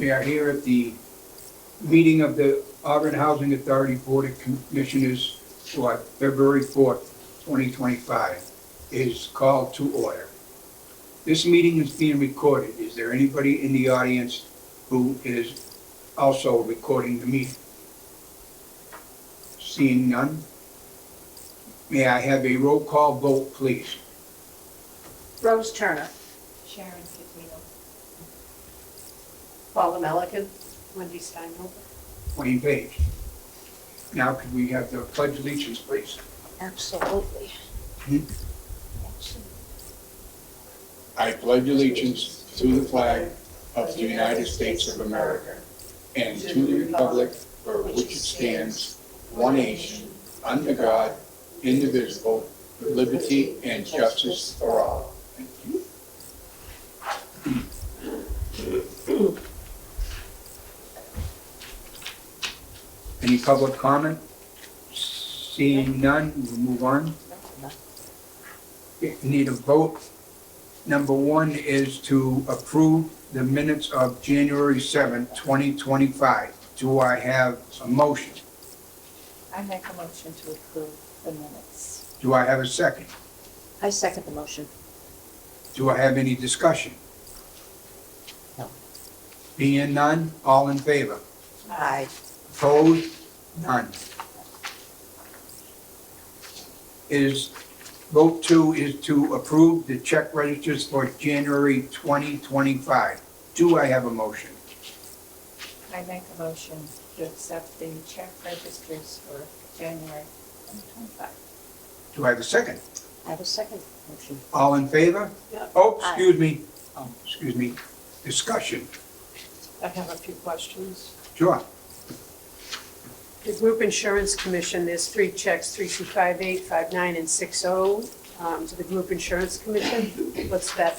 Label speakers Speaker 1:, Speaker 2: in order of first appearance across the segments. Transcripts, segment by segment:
Speaker 1: We are here at the meeting of the Auburn Housing Authority Board of Commissioners for February 4th, 2025, is called to order. This meeting is being recorded. Is there anybody in the audience who is also recording the meeting? Seeing none, may I have a roll call vote, please?
Speaker 2: Rose Turner.
Speaker 3: Sharon Fitino.
Speaker 2: Paula Melican. Wendy Steinhofer.
Speaker 1: Wayne Page. Now could we have the pledge of allegiance, please?
Speaker 2: Absolutely.
Speaker 1: I pledge allegiance to the flag of the United States of America and to the republic for which it stands, one nation, under God, indivisible, with liberty and justice for all. Thank you. Any public comment? Seeing none, we'll move on. We need a vote. Number one is to approve the minutes of January 7th, 2025. Do I have a motion?
Speaker 3: I make a motion to approve the minutes.
Speaker 1: Do I have a second?
Speaker 2: I second the motion.
Speaker 1: Do I have any discussion?
Speaker 2: No.
Speaker 1: Being none, all in favor?
Speaker 2: Aye.
Speaker 1: Opposed? None. Vote two is to approve the check registers for January 2025. Do I have a motion?
Speaker 3: I make a motion to accept the check registers for January 2025.
Speaker 1: Do I have a second?
Speaker 2: I have a second motion.
Speaker 1: All in favor?
Speaker 2: Yep.
Speaker 1: Oh,
Speaker 2: Aye.
Speaker 1: excuse me. Discussion.
Speaker 4: I have a few questions.
Speaker 1: Sure.
Speaker 4: The Group Insurance Commission, there's 3 checks, 3258, 59, and 60, to the Group Insurance Commission. What's that?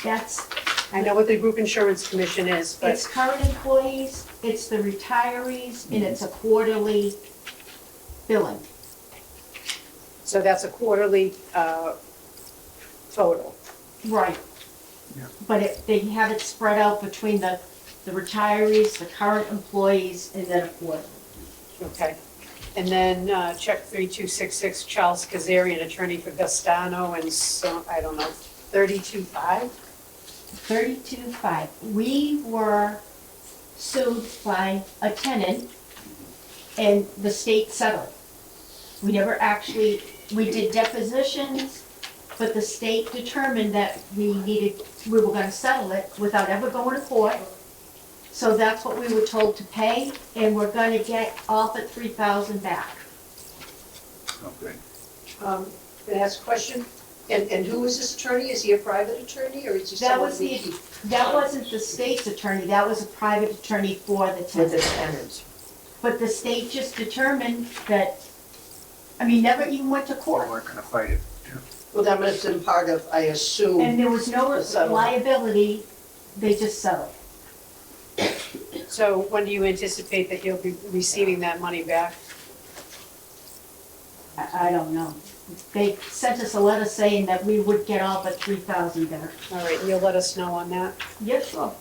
Speaker 5: That's,
Speaker 4: I know what the Group Insurance Commission is, but
Speaker 5: it's current employees, it's the retirees, and it's a quarterly billing.
Speaker 4: so that's a quarterly total.
Speaker 5: Right.
Speaker 1: Yeah.
Speaker 5: But they have it spread out between the retirees, the current employees, and then a quarter.
Speaker 4: Okay. And then check 3266, Charles Kazarian, attorney for Gastano, and so, I don't know, 325?
Speaker 5: 32.5. We were sued by a tenant, and the state settled. We never actually, we did depositions, but the state determined that we were gonna settle it without ever going to court. So that's what we were told to pay, and we're gonna get all but $3,000 back.
Speaker 1: Okay.
Speaker 2: Can I ask a question? And who is this attorney? Is he a private attorney or is he
Speaker 5: That
Speaker 2: someone?
Speaker 5: that wasn't the state's attorney, that was a private attorney for the
Speaker 2: For the
Speaker 5: tenant.
Speaker 2: tenant.
Speaker 5: But the state just determined that, never even went to
Speaker 1: We're
Speaker 5: court.
Speaker 1: not gonna fight it. Yeah.
Speaker 2: Well, that must have been part of, I assume.
Speaker 5: And there was no
Speaker 2: The settlement.
Speaker 5: liability, they just settled.
Speaker 4: So when do you anticipate that you'll be receiving that money back?
Speaker 5: I don't know. They sent us a letter saying that we would get all but $3,000 back.
Speaker 4: All right, you'll let us know on that.
Speaker 5: Yes, sure.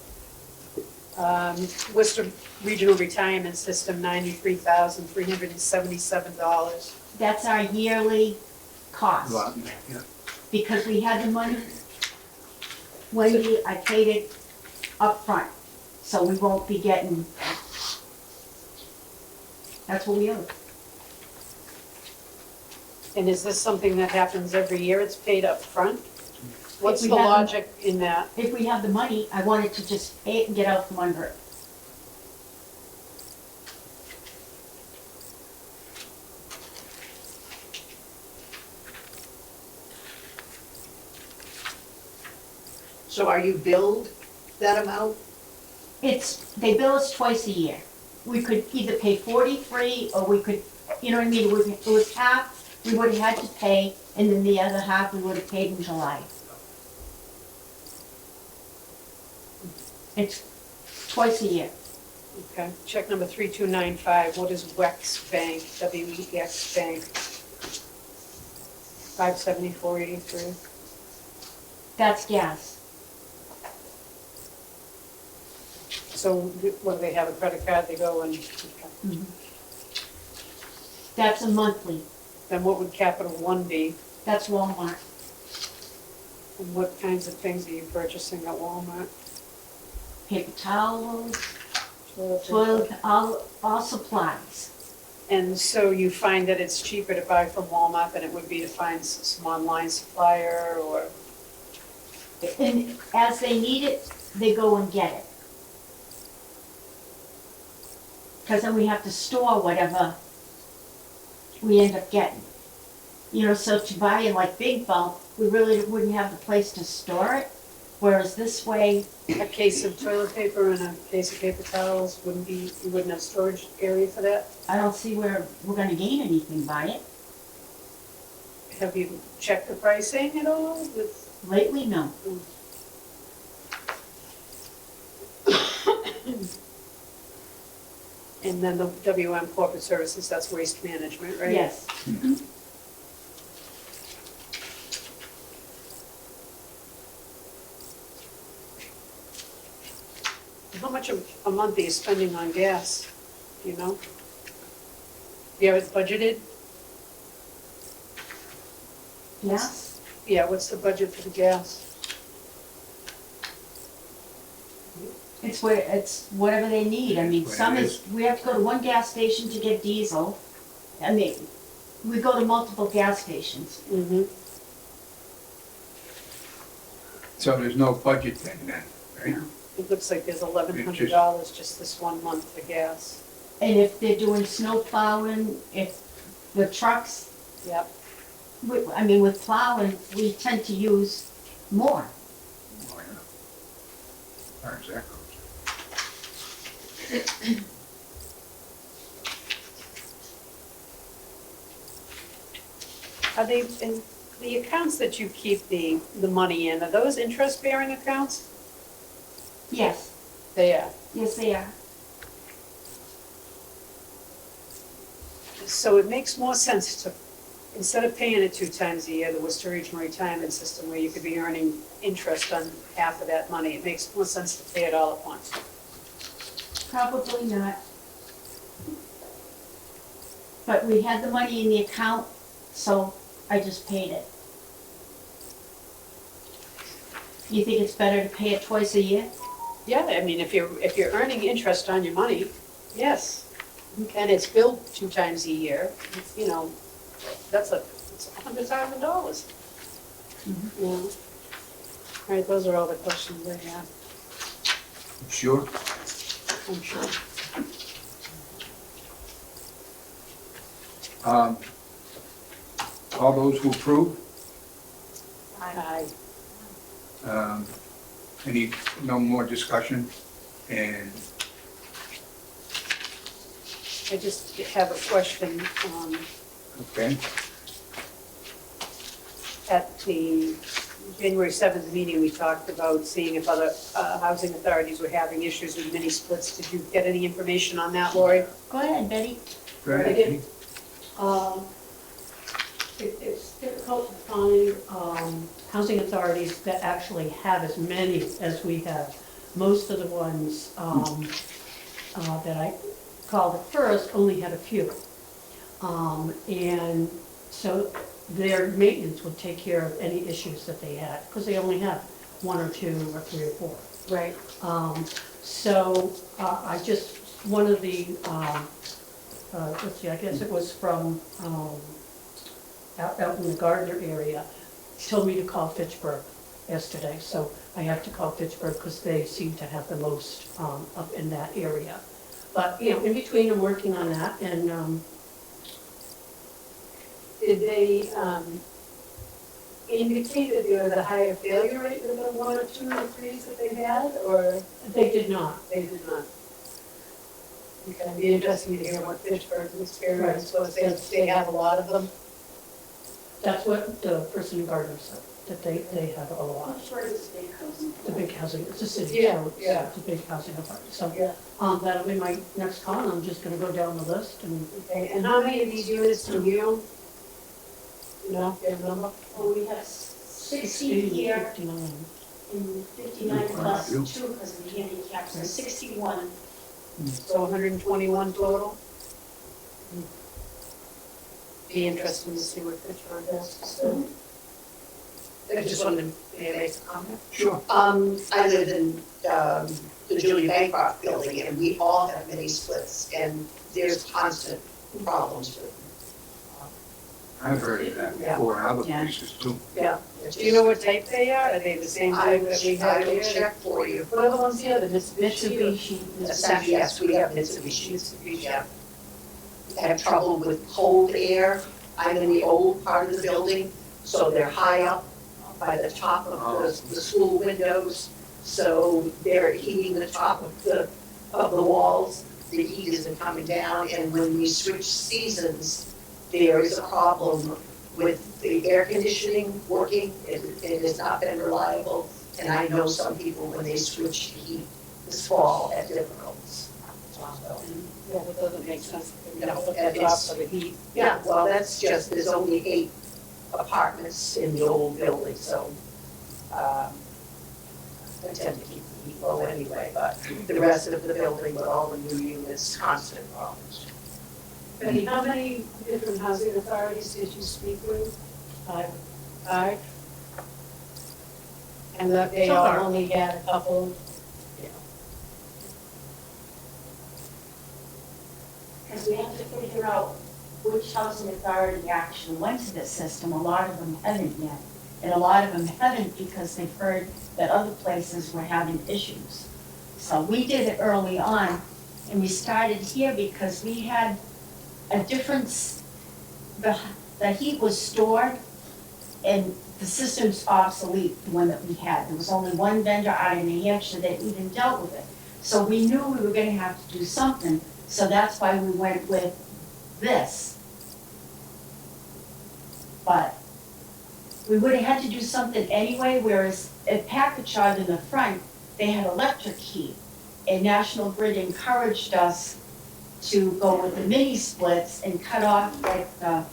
Speaker 4: Worcester Regional Retirement System, $93,377.
Speaker 5: That's our yearly cost,
Speaker 1: Yeah.
Speaker 5: because we had the money. Wendy, I paid it up front, so we won't be getting, that's what we owe.
Speaker 4: And is this something that happens every year? It's paid up front? What's
Speaker 5: If
Speaker 4: the
Speaker 5: we have-
Speaker 4: logic in that?
Speaker 5: If we have the money, I wanted to just pay it and get out from under it.
Speaker 2: So are you billed that amount?
Speaker 5: They bill us twice a year. We could either pay 43, or we could, you know what I mean, it was half we would have had to pay, and then the other half we would have paid in July. It's twice a year.
Speaker 4: Okay, check number 3295, what is WEX Bank, W-E-X Bank? 574.83.
Speaker 5: That's gas.
Speaker 4: So when they have a credit card, they go and,
Speaker 5: That's a monthly,
Speaker 4: then what would Capital One be?
Speaker 5: that's Walmart.
Speaker 4: And what kinds of things are you purchasing at Walmart?
Speaker 5: Paper towels, toilet, all supplies.
Speaker 4: And so you find that it's cheaper to buy from Walmart than it would be to find some online supplier or?
Speaker 5: And as they need it, they go and get it. Because then we have to store whatever we end up getting. You know, so to buy in like big bulk, we really wouldn't have the place to store it. Whereas this way,
Speaker 4: A case of toilet paper and a case of paper towels wouldn't be, you wouldn't have storage area for that?
Speaker 5: I don't see where we're gonna gain anything by it.
Speaker 4: Have you checked the pricing at all with?
Speaker 5: Lately, no.
Speaker 4: And then the WM Corporate Services, that's waste management, right?
Speaker 5: Yes.
Speaker 4: How much a month are you spending on gas, do you know? Do you have it budgeted?
Speaker 5: Yes?
Speaker 4: Yeah, what's the budget for the gas?
Speaker 5: It's whatever they need. I mean,
Speaker 1: What it
Speaker 5: some
Speaker 1: is.
Speaker 5: is, we have to go to one gas station to get diesel. I mean, we go to multiple gas stations.
Speaker 4: Mm-hmm.
Speaker 1: So there's no budget then, right?
Speaker 4: It looks like there's $1,100 just this 1 month for gas.
Speaker 5: And if they're doing snow plowing, if the trucks,
Speaker 4: Yep.
Speaker 5: I mean, with plowing, we tend to use more.
Speaker 1: Oh, yeah. As far as that goes.
Speaker 4: Are they, in the accounts that you keep the money in, are those interest-bearing accounts?
Speaker 5: Yes,
Speaker 4: They are.
Speaker 5: yes, they are.
Speaker 4: So it makes more sense to, instead of paying it 2 times a year, the Worcester Regional Retirement System, where you could be earning interest on half of that money, it makes more sense to pay it all at once.
Speaker 5: Probably not. But we had the money in the account, so I just paid it. You think it's better to pay it twice a year?
Speaker 4: Yeah, I mean, if you're earning interest on your money, yes. And it's billed 2 times a year, it's, you know, it's $100,000. Yeah. All right, those are all the questions I have,
Speaker 1: Sure?
Speaker 4: I'm sure.
Speaker 1: All those who approve,
Speaker 4: Aye.
Speaker 1: no more discussion? And
Speaker 4: I just have a question,
Speaker 1: okay,
Speaker 4: at the January 7th meeting, we talked about seeing if other housing authorities were having issues with mini splits. Did you get any information on that, Lori?
Speaker 5: Go ahead, Betty.
Speaker 1: go ahead.
Speaker 2: I did. It's difficult to find housing authorities that actually have as many as we have. Most of the ones that I called at first only had a few. And so their maintenance would take care of any issues that they had, because they only have 1 or 2 or 3 or 4.
Speaker 4: Right.
Speaker 2: So I just, one of the, let's see, I guess it was from out in the Gardner area, told me to call Fitchburg yesterday. So I have to call Fitchburg because they seem to have the most up in that area. But, you know, in between, I'm working on that, and
Speaker 4: Did they indicate that there was a higher failure rate than the 1 or 2 or 3s that they had, or
Speaker 2: they did not.
Speaker 4: they did not? Okay, it'd be interesting to hear what Fitchburg's experience was, they have a lot of them.
Speaker 2: That's what the person in Gardner said, that they have a lot. The big housing, it's a city,
Speaker 4: Yeah,
Speaker 2: so
Speaker 4: yeah.
Speaker 2: it's a big housing authority. So
Speaker 4: Yeah.
Speaker 2: that'll be my next call, and I'm just gonna go down the list and
Speaker 4: Okay, and how many of these units do you own? You know, do you have a number?
Speaker 5: Well, we have 60 here,
Speaker 2: 59.
Speaker 5: And 59 plus 2 because of the handicap, so 61.
Speaker 4: So 121 total? Be interesting to see what Pittsburgh has to say. I just wanted to make a comment.
Speaker 1: Sure.
Speaker 6: I live in, the Julie Bancroft building, and we all have mini splits, and there's constant problems with them.
Speaker 1: I've heard of that before, in other places too.
Speaker 6: Yeah.
Speaker 4: Do you know what type they are? Are they the same type that we
Speaker 6: I
Speaker 4: have
Speaker 6: will
Speaker 4: here?
Speaker 6: check for you.
Speaker 4: What are the ones here, the Mitsubishi?
Speaker 5: Mitsubishi.
Speaker 6: Yes, we have Mitsubishi, yeah. I have trouble with cold air. I'm in the old part of the building, so they're high up by the top of the school windows. So they're heating the top of the walls. The heat isn't coming down, and when we switch seasons, there is a problem with the air conditioning working. It has not been reliable, and I know some people, when they switch to heat this fall, had difficulties. So,
Speaker 4: Yeah, that doesn't make sense.
Speaker 6: No,
Speaker 4: Put
Speaker 6: and
Speaker 4: the top
Speaker 6: it's-
Speaker 4: of the heat.
Speaker 6: yeah, well, that's just, there's only 8 apartments in the old building, so, I tend to keep the heat low anyway, but the rest of the building with all the new units, constant problems.
Speaker 4: Betty, how many different housing authorities did you speak with?
Speaker 2: 5.
Speaker 4: 5? And that they
Speaker 2: So
Speaker 4: all
Speaker 2: far.
Speaker 4: only had a couple?
Speaker 5: Because we have to figure out which housing authority actually went to this system. A lot of them haven't yet. And a lot of them haven't because they've heard that other places were having issues. So we did it early on, and we started here because we had a difference. The heat was stored, and the system's obsolete, the one that we had. There was only one vendor out in New Hampshire that even dealt with it. So we knew we were gonna have to do something, so that's why we went with this. But we would have had to do something anyway, whereas at Packagug in the front, they had electric heat. And National Grid encouraged us to go with the mini splits and cut off like the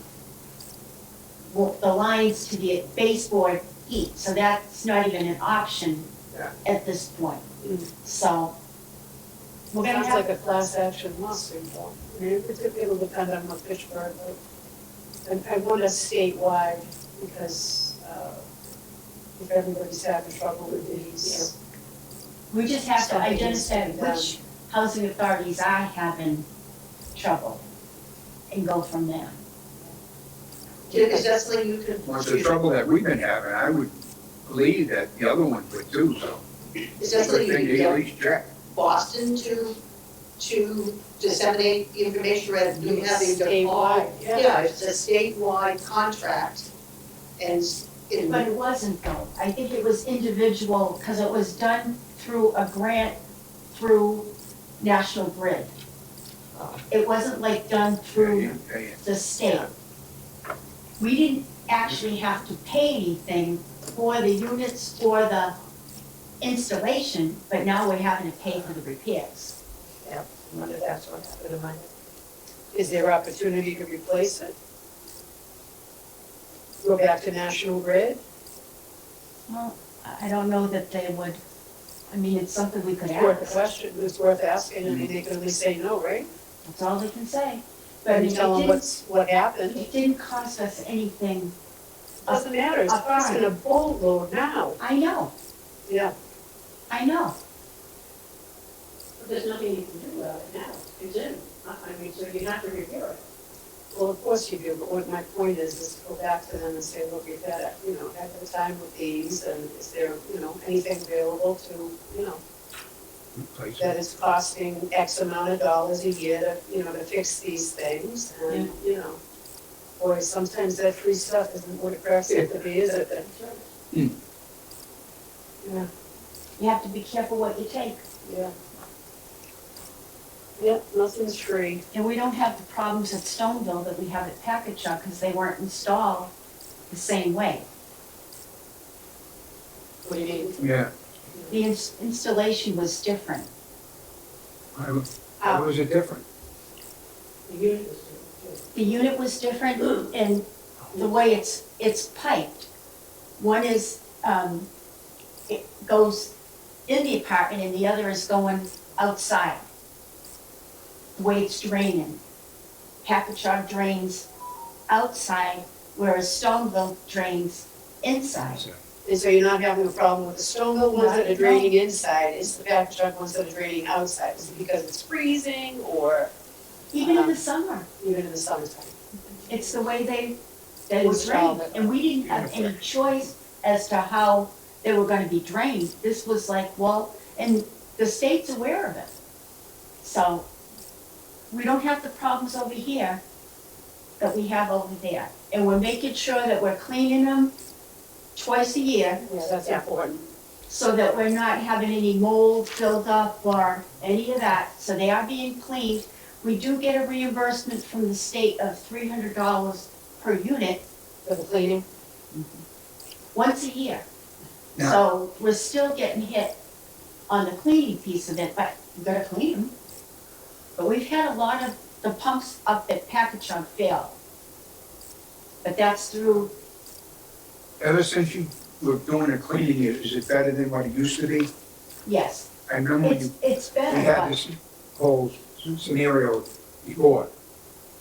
Speaker 5: lines to the baseboard heat. So that's not even an option
Speaker 1: Yeah.
Speaker 5: at this point. So we're gonna
Speaker 4: Sounds
Speaker 5: have.
Speaker 4: like a class action lawsuit, though. I mean, it'll depend on what Pittsburgh, but I want a statewide, because if everybody's having trouble with these.
Speaker 5: We just have to
Speaker 4: Something needs to
Speaker 5: identify
Speaker 4: be done.
Speaker 5: which housing authorities are having trouble and go from there.
Speaker 6: Is that something you can?
Speaker 1: What's the trouble that we've been having, I would believe that the other ones would too, so.
Speaker 6: Is that something you
Speaker 1: Good thing
Speaker 6: can
Speaker 1: to at
Speaker 6: get
Speaker 1: least check.
Speaker 6: Boston to disseminate the information rather than having to call?
Speaker 4: Statewide, yeah.
Speaker 6: Yeah, it's a statewide contract, and
Speaker 5: But it wasn't though. I think it was individual, because it was done through a grant through National Grid. It wasn't like done through the state. We didn't actually have to pay anything for the units or the installation, but now we're having to pay for the repairs.
Speaker 6: I wonder if that's what happened to mine.
Speaker 4: Is there opportunity to replace it? Go back to National Grid?
Speaker 5: Well, I don't know that they would, I mean, it's something we could
Speaker 4: It's worth a
Speaker 5: ask.
Speaker 4: question, it's worth asking, and they can only say no, right?
Speaker 5: That's all they can say. But I
Speaker 4: And
Speaker 5: mean,
Speaker 4: tell them what happened.
Speaker 5: it didn't cost us anything.
Speaker 4: Doesn't matter, it's costing a boatload now.
Speaker 5: I know,
Speaker 4: Yeah.
Speaker 5: I know.
Speaker 2: But there's nothing you can do about it now. It's in. I mean, so you have to repair it.
Speaker 4: Well, of course you do, but what my point is go back to them and say, look, we've had, had the time with these, and is there, anything available to,
Speaker 1: Replace
Speaker 4: that
Speaker 1: it.
Speaker 4: is costing X amount of dollars a year to, to fix these things, and, boy, sometimes that free stuff isn't what it cracks up to be, is it? Yeah,
Speaker 5: You have to be careful what you take.
Speaker 4: yeah. Yep, nothing's free.
Speaker 5: And we don't have the problems at Stoneville that we have at Packagug because they weren't installed the same way.
Speaker 4: What do you mean?
Speaker 1: Yeah,
Speaker 5: The installation was different.
Speaker 1: how was it different?
Speaker 2: The unit is different,
Speaker 5: The unit was different and the way it's piped. One is, it goes in the apartment and the other is going outside. The way it's draining. Packagug drains outside, whereas Stoneville drains inside.
Speaker 4: And so you're not having a problem with the Stoneville ones that are draining inside, it's the Packagug ones that are draining outside? Is it because it's freezing or
Speaker 5: Even in the summer,
Speaker 4: even in the summertime?
Speaker 5: it's the way they were
Speaker 4: It's all
Speaker 5: drained.
Speaker 4: that-
Speaker 5: And we didn't have any choice as to how they were gonna be drained. This was like, well, and the state's aware of it. So, we don't have the problems over here that we have over there. And we're making sure that we're cleaning them twice a year,
Speaker 4: Yeah, that's important.
Speaker 5: so that we're not having any mold build up or any of that, so they are being cleaned. We do get a reimbursement from the state of $300 per unit
Speaker 4: For the cleaning?
Speaker 5: once a year.
Speaker 1: Now,
Speaker 5: So we're still getting hit on the cleaning piece of it, but we gotta clean them. But we've had a lot of the pumps up at Packagug fail. But that's through,
Speaker 1: ever since you were doing the cleaning, is it better than what it used to be?
Speaker 5: yes,
Speaker 1: I remember when
Speaker 5: it's
Speaker 1: we
Speaker 5: better,
Speaker 1: had
Speaker 5: but
Speaker 1: this whole scenario before.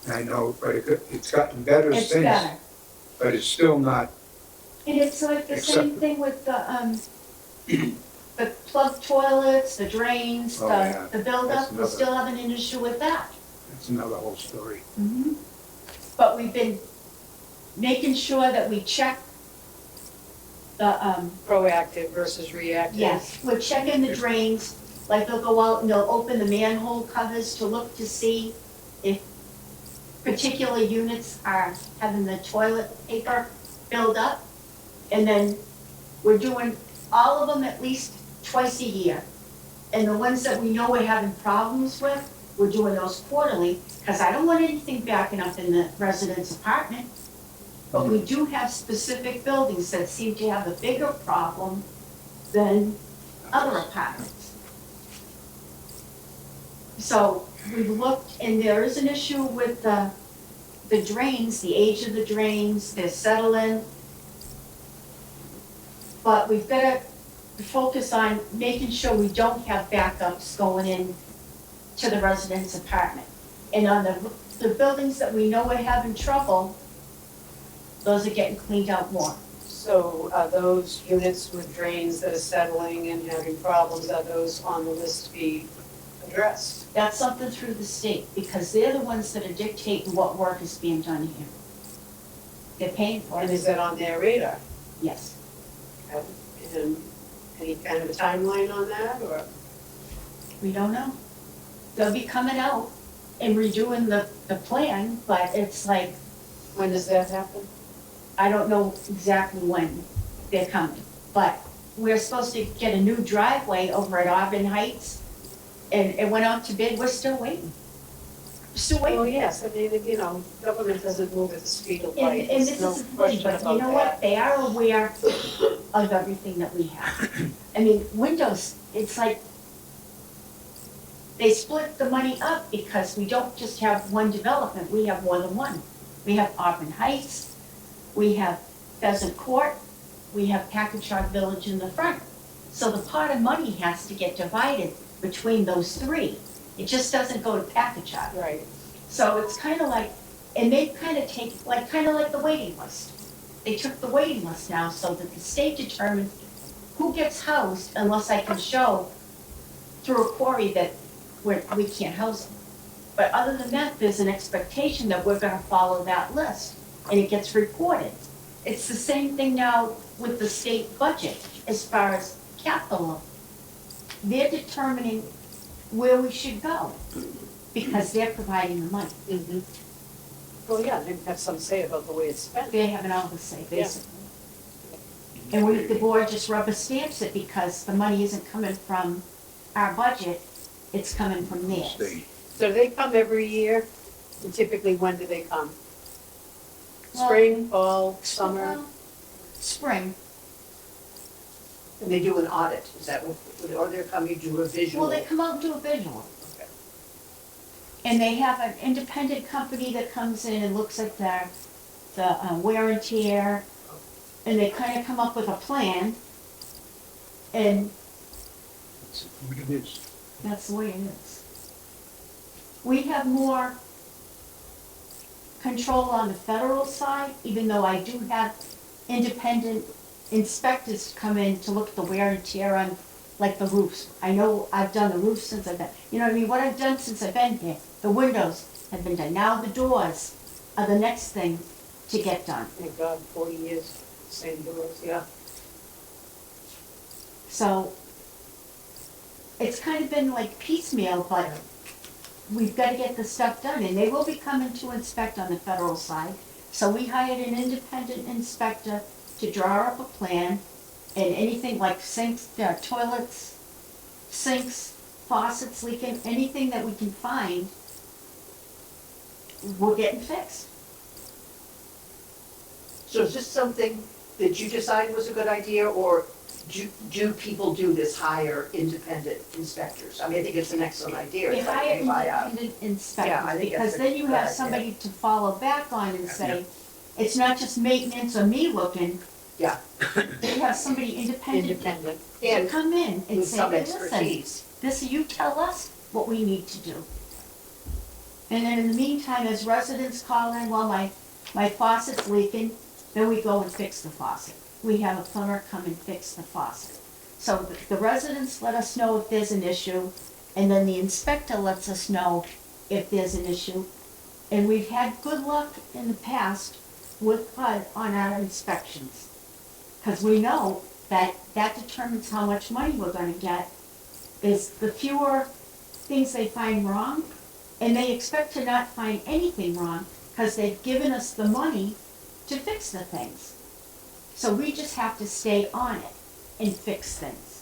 Speaker 1: And I know, but it's gotten better
Speaker 5: it's
Speaker 1: since,
Speaker 5: better.
Speaker 1: but it's still not,
Speaker 5: And it's like the same
Speaker 1: Acceptable.
Speaker 5: thing with the plug toilets, the drains,
Speaker 1: Oh, yeah.
Speaker 5: the buildup,
Speaker 1: That's
Speaker 5: we're
Speaker 1: another-
Speaker 5: still having an issue with that.
Speaker 1: it's another whole story.
Speaker 5: But we've been making sure that we check the,
Speaker 4: Proactive versus reactive?
Speaker 5: yes, we're checking the drains, like they'll go out and they'll open the manhole covers to look to see if particular units are having the toilet paper build up. And then we're doing all of them at least twice a year. And the ones that we know we're having problems with, we're doing those quarterly, because I don't want anything backing up in the residence apartment. But we do have specific buildings that seem to have a bigger problem than other apartments. So we've looked, and there is an issue with the drains, the age of the drains, they're settling. But we've got to focus on making sure we don't have backups going in to the residence apartment. And on the buildings that we know are having trouble, those are getting cleaned out more.
Speaker 4: So are those units with drains that are settling and having problems, are those on the list to be addressed?
Speaker 5: That's something through the state, because they're the ones that are dictating what work is being done here. They're paying for
Speaker 4: And is
Speaker 5: it,
Speaker 4: that on their radar?
Speaker 5: yes.
Speaker 4: And any kind of a timeline on that, or?
Speaker 5: We don't know. They'll be coming out and redoing the plan, but it's like,
Speaker 4: When does that happen?
Speaker 5: I don't know exactly when they're coming. But we're supposed to get a new driveway over at Auburn Heights, and it went out to bid, we're still waiting. Still
Speaker 4: Well,
Speaker 5: waiting.
Speaker 4: yes, I mean, you know, government doesn't move at the speed of
Speaker 5: And,
Speaker 4: light,
Speaker 5: and
Speaker 4: there's
Speaker 5: this
Speaker 4: no
Speaker 5: is the thing,
Speaker 4: question
Speaker 5: but you
Speaker 4: about
Speaker 5: know
Speaker 4: that.
Speaker 5: what, they are aware of everything that we have. I mean, windows, it's like, they split the money up because we don't just have one development, we have more than one. We have Auburn Heights, we have Pheasant Court, we have Packagug Village in the front. So the pot of money has to get divided between those three. It just doesn't go to Packagug.
Speaker 4: Right,
Speaker 5: So it's kind of like, and they kind of take, like, kind of like the waiting list. They took the waiting list now so that the state determines who gets housed unless I can show through a quarry that we can't house them. But other than that, there's an expectation that we're gonna follow that list, and it gets reported. It's the same thing now with the state budget as far as capital. They're determining where we should go because they're providing the money.
Speaker 4: mm-hmm. Well, yeah, they have some say about the way it's spent.
Speaker 5: They have an all to say, basically. And we, the board just rubber stamps it because the money isn't coming from our budget, it's coming from theirs.
Speaker 1: State.
Speaker 4: So do they come every year? And typically, when do they come?
Speaker 5: Well,
Speaker 4: Spring, fall, summer?
Speaker 5: Well, spring.
Speaker 6: And they do an audit, is that what, or they're coming to do a visual?
Speaker 5: Well, they come out and do a visual.
Speaker 6: Okay.
Speaker 5: And they have an independent company that comes in and looks at the wear and tear, and they kind of come up with a plan. And
Speaker 1: That's what it is.
Speaker 5: that's the way it is. We have more control on the federal side, even though I do have independent inspectors come in to look at the wear and tear on, like, the roofs. I know I've done the roofs since I've been, you know what I mean, what I've done since I've been here. The windows have been done, now the doors are the next thing to get done.
Speaker 4: Thank God, 40 years, same doors, yeah.
Speaker 5: So it's kind of been like piecemeal, but we've got to get the stuff done, and they will be coming to inspect on the federal side. So we hired an independent inspector to draw up a plan, and anything like sinks, toilets, sinks, faucets leaking, anything that we can find, we're getting fixed.
Speaker 6: So is this something that you decided was a good idea, or do people do this, hire independent inspectors? I mean, I think it's an excellent idea.
Speaker 5: We
Speaker 6: It's like
Speaker 5: hire
Speaker 6: you buy a-
Speaker 5: independent
Speaker 6: Yeah, I
Speaker 5: inspectors,
Speaker 6: think
Speaker 5: because
Speaker 6: that's a
Speaker 5: then you
Speaker 6: good
Speaker 5: have
Speaker 6: idea.
Speaker 5: somebody to follow back on and say, it's not just maintenance or me looking.
Speaker 6: Yeah.
Speaker 5: You have somebody independent
Speaker 4: Independent.
Speaker 5: to
Speaker 6: And
Speaker 5: come in and
Speaker 6: with
Speaker 5: say,
Speaker 6: some
Speaker 5: hey, listen,
Speaker 6: expertise.
Speaker 5: this, you tell us what we need to do. And then in the meantime, as residents call in, well, my faucet's leaking, then we go and fix the faucet. We have a plumber come and fix the faucet. So the residents let us know if there's an issue, and then the inspector lets us know if there's an issue. And we've had good luck in the past with HUD on our inspections. Because we know that that determines how much money we're gonna get, is the fewer things they find wrong, and they expect to not find anything wrong, because they've given us the money to fix the things. So we just have to stay on it and fix things.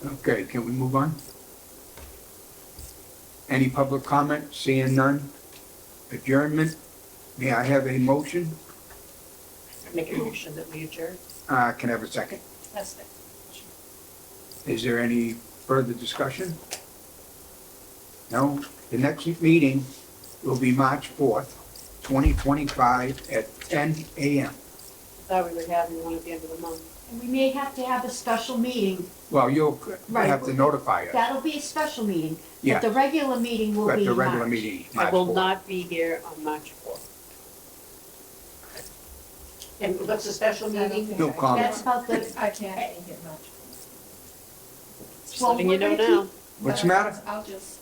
Speaker 1: Okay, can we move on? Any public comment? Seeing none? Adjournment? May I have a motion?
Speaker 4: Make a motion that we adjourn.
Speaker 1: Can I have a second?
Speaker 4: That's it.
Speaker 1: Is there any further discussion? No? The next meeting will be March 4th, 2025 at 10 a.m.
Speaker 4: Thought we were having one at the end of the month.
Speaker 5: And we may have to have a special meeting.
Speaker 1: Well, you'll
Speaker 5: Right.
Speaker 1: have to notify us,
Speaker 5: That'll be a special meeting.
Speaker 1: Yeah.
Speaker 5: But the regular meeting will
Speaker 1: but
Speaker 5: be
Speaker 1: the
Speaker 5: in
Speaker 1: regular
Speaker 5: March.
Speaker 1: meeting,
Speaker 4: I
Speaker 1: March
Speaker 4: will
Speaker 1: 4th.
Speaker 4: not be here on March 4th.
Speaker 6: And what's the special meeting?
Speaker 1: No comment.
Speaker 5: That's about the,
Speaker 3: I can't make it much.
Speaker 4: Just
Speaker 5: Well,
Speaker 4: letting you
Speaker 5: we're
Speaker 4: know
Speaker 5: gonna
Speaker 4: now.
Speaker 1: What's the matter?
Speaker 3: I'll just,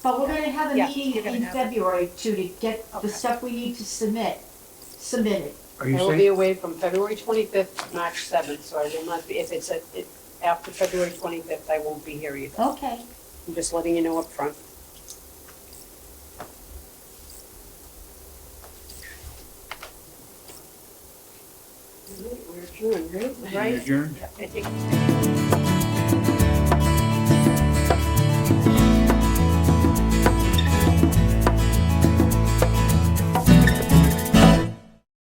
Speaker 5: but we're gonna have a
Speaker 3: Yeah,
Speaker 5: meeting
Speaker 3: you're gonna
Speaker 5: in
Speaker 3: have it.
Speaker 5: February to get the
Speaker 3: Okay.
Speaker 5: stuff we need to submitted.
Speaker 1: Are you
Speaker 4: I will be
Speaker 1: saying?
Speaker 4: away from February 25th to March 7th, so I will not be, if it's after February 25th, I won't be here either.
Speaker 5: Okay.
Speaker 4: I'm just letting you know up front. All right, we're adjourned, right?
Speaker 1: Adjourned?
Speaker 4: I think.